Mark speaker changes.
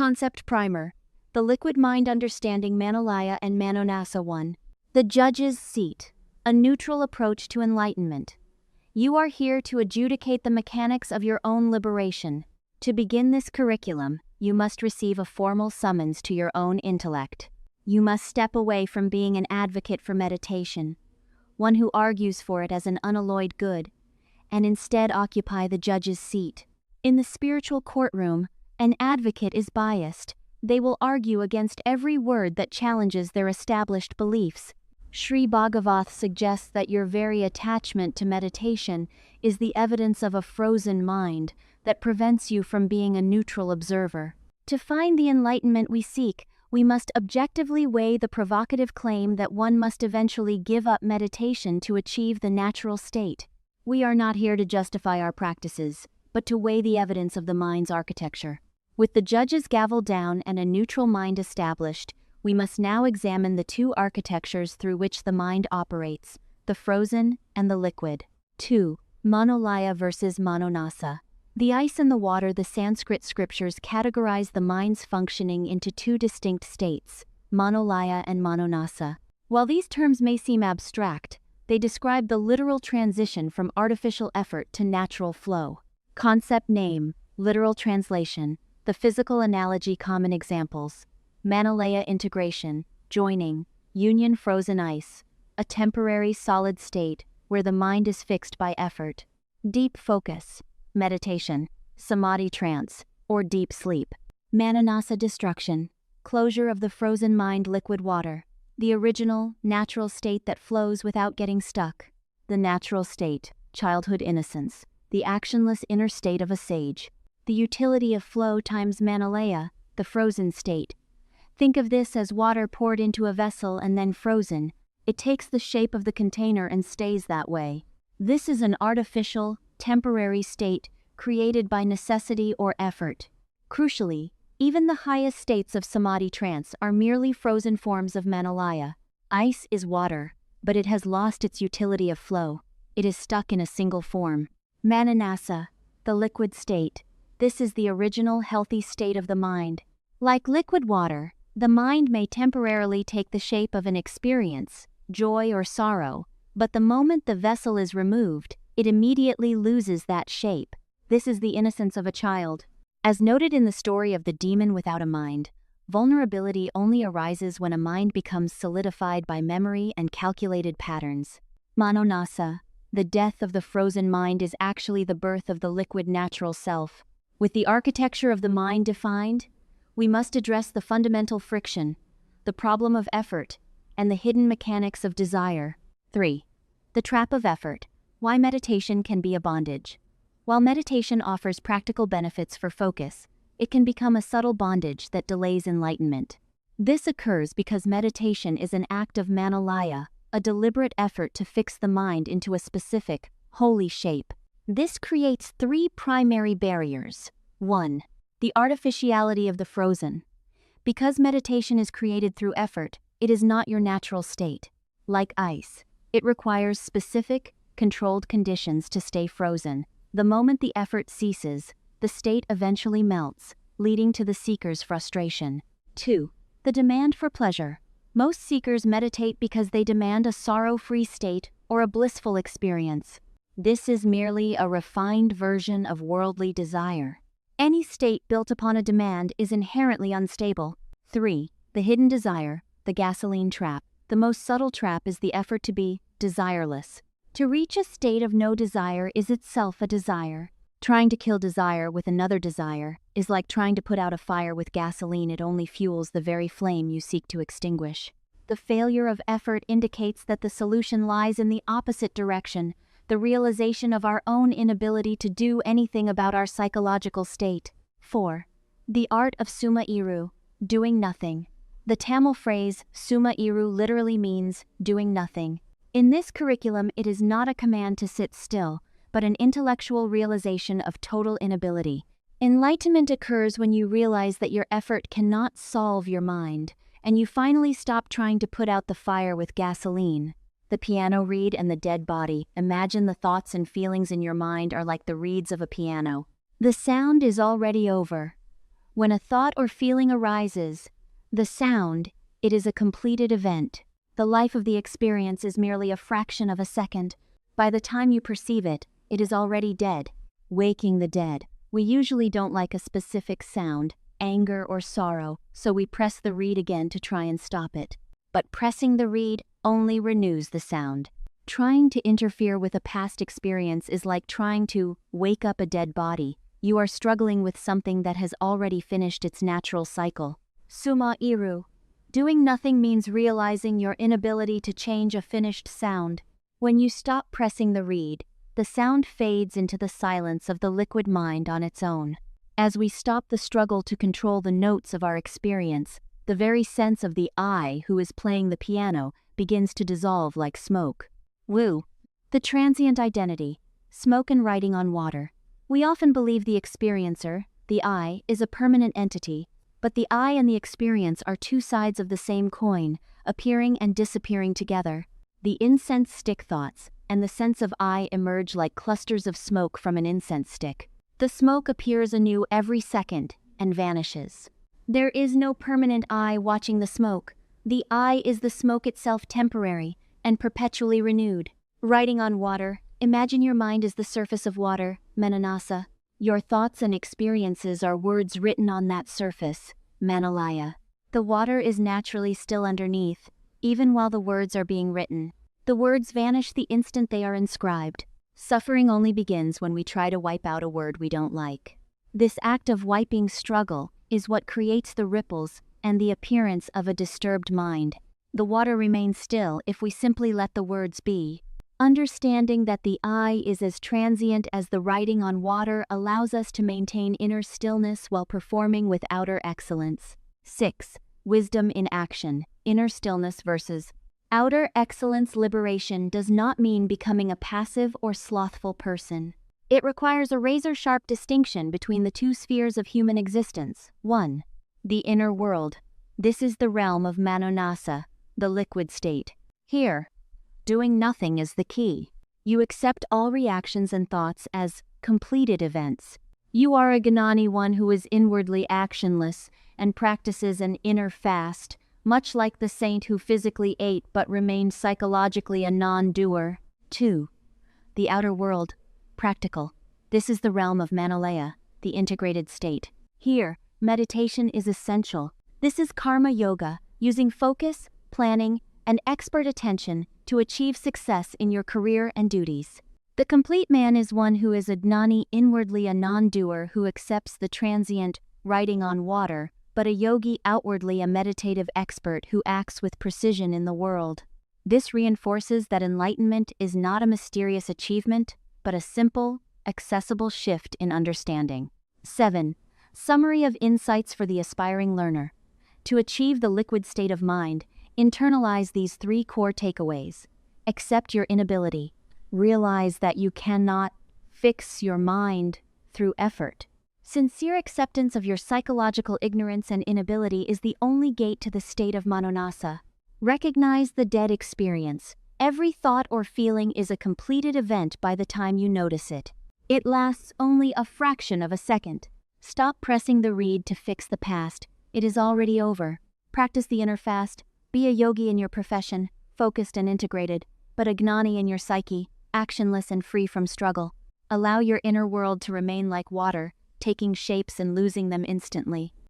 Speaker 1: Concept Primer. The Liquid Mind Understanding Manolaya and Manonasa-CON. The Judge's Seat. A neutral approach to enlightenment. You are here to adjudicate the mechanics of your own liberation. To begin this curriculum, you must receive a formal summons to your own intellect. You must step away from being an advocate for meditation, one who argues for it as an unalloyed good, and instead occupy the judge's seat. In the spiritual courtroom, an advocate is biased. They will argue against every word that challenges their established beliefs. Sri Bhagavath suggests that your very attachment to meditation is the evidence of a frozen mind that prevents you from being a neutral observer. To find the enlightenment we seek, we must objectively weigh the provocative claim that one must eventually give up meditation to achieve the natural state. We are not here to justify our practices, but to weigh the evidence of the mind's architecture. With the judge's gavel down and a neutral mind established, we must now examine the two architectures through which the mind operates, the frozen and the liquid. 2. Manolaya versus Manonasa. The ice and the water. The Sanskrit scriptures categorize the mind's functioning into two distinct states, Manolaya and Manonasa. While these terms may seem abstract, they describe the literal transition from artificial effort to natural flow. Concept name, literal translation, the physical analogy. Common examples: Manolaya integration, joining, union. Frozen ice, a temporary solid state where the mind is fixed by effort. Deep focus, meditation, samadhi trance, or deep sleep. Manonasa destruction, closure of the frozen mind. Liquid water, the original, natural state that flows without getting stuck. The natural state, childhood innocence, the actionless inner state of a sage. The utility of flow times Manolaya, the frozen state. Think of this as water poured into a vessel and then frozen. It takes the shape of the container and stays that way. This is an artificial, temporary state created by necessity or effort. Crucially, even the highest states of samadhi trance are merely frozen forms of Manolaya. Ice is water, but it has lost its utility of flow. It is stuck in a single form. Manonasa, the liquid state. This is the original healthy state of the mind. Like liquid water, the mind may temporarily take the shape of an experience, joy or sorrow, but the moment the vessel is removed, it immediately loses that shape. This is the innocence of a child. As noted in the story of the demon without a mind, vulnerability only arises when a mind becomes solidified by memory and calculated patterns. Manonasa, the death of the frozen mind, is actually the birth of the liquid natural self. With the architecture of the mind defined, we must address the fundamental friction, the problem of effort, and the hidden mechanics of desire. 3. The trap of effort. Why meditation can be a bondage. While meditation offers practical benefits for focus, it can become a subtle bondage that delays enlightenment. This occurs because meditation is an act of Manolaya, a deliberate effort to fix the mind into a specific, holy shape. This creates three primary barriers. 1. The artificiality of the frozen. Because meditation is created through effort, it is not your natural state. Like ice, it requires specific, controlled conditions to stay frozen. The moment the effort ceases, the state eventually melts, leading to the seeker's frustration. 2. The demand for pleasure. Most seekers meditate because they demand a sorrow-free state or a blissful experience. This is merely a refined version of worldly desire. Any state built upon a demand is inherently unstable. 3. The hidden desire, the gasoline trap. The most subtle trap is the effort to be desireless. To reach a state of no desire is itself a desire. Trying to kill desire with another desire is like trying to put out a fire with gasoline. It only fuels the very flame you seek to extinguish. The failure of effort indicates that the solution lies in the opposite direction, the realization of our own inability to do anything about our psychological state. 4. The art of summa iru, doing nothing. The Tamil phrase summa iru literally means doing nothing. In this curriculum, it is not a command to sit still, but an intellectual realization of total inability. Enlightenment occurs when you realize that your effort cannot solve your mind, and you finally stop trying to put out the fire with gasoline. The piano reed and the dead body. Imagine the thoughts and feelings in your mind are like the reeds of a piano. The sound is already over, When a thought or feeling arises, the sound, it is a completed event. The life of the experience is merely a fraction of a second. By the time you perceive it, it is already dead. Waking the dead. We usually don't like a specific sound, anger or sorrow, so we press the reed again to try and stop it. But pressing the reed only renews the sound. Trying to interfere with a past experience is like trying to wake up a dead body. You are struggling with something that has already finished its natural cycle. Suma iru. Doing nothing means realizing your inability to change a finished sound. When you stop pressing the reed, the sound fades into the silence of the liquid mind on its own. As we stop the struggle to control the notes of our experience, the very sense of the I who is playing the piano begins to dissolve like smoke. Woo. The transient identity. Smoke and writing on water. We often believe the experiencer, the I, is a permanent entity, but the I and the experience are two sides of the same coin, appearing and disappearing together. The incense stick thoughts and the sense of I emerge like clusters of smoke from an incense stick. The smoke appears anew every second and vanishes. There is no permanent I watching the smoke. The I is the smoke itself, temporary and perpetually renewed. Writing on water. Imagine your mind is the surface of water, Manonasa. Your thoughts and experiences are words written on that surface, Manolaya. The water is naturally still underneath, even while the words are being written. The words vanish the instant they are inscribed. Suffering only begins when we try to wipe out a word we don't like. This act of wiping struggle is what creates the ripples and the appearance of a disturbed mind. The water remains still if we simply let the words be. Understanding that the I is as transient as the writing on water allows us to maintain inner stillness while performing with outer excellence. 6. Wisdom in action. Inner stillness versus outer excellence. Liberation does not mean becoming a passive or slothful person. It requires a razor-sharp distinction between the two spheres of human existence. 1. The inner world. This is the realm of Manonasa, the liquid state. Here, doing nothing is the key. You accept all reactions and thoughts as completed events. You are a Gnani, one who is inwardly actionless and practices an inner fast, much like the saint who physically ate but remained psychologically a non-doer. 2. The outer world. Practical. This is the realm of Manolaya, the integrated state. Here, meditation is essential. This is karma yoga, using focus, planning, and expert attention to achieve success in your career and duties. The complete man is one who is a Gnani, inwardly a non-doer who accepts the transient writing on water, but a yogi, outwardly a meditative expert who acts with precision in the world. This reinforces that enlightenment is not a mysterious achievement, but a simple, accessible shift in understanding. 7. Summary of insights for the aspiring learner. To achieve the liquid state of mind, internalize these 3 core takeaways. Accept your inability. Realize that you cannot fix your mind through effort. Sincere acceptance of your psychological ignorance and inability is the only gate to the state of Manonasa. Recognize the dead experience. Every thought or feeling is a completed event by the time you notice it. It lasts only a fraction of a second. Stop pressing the reed to fix the past. It is already over. Practice the inner fast. Be a yogi in your profession, focused and integrated, but a Gnani in your psyche, actionless and free from struggle. Allow your inner world to remain like water, taking shapes and losing them instantly.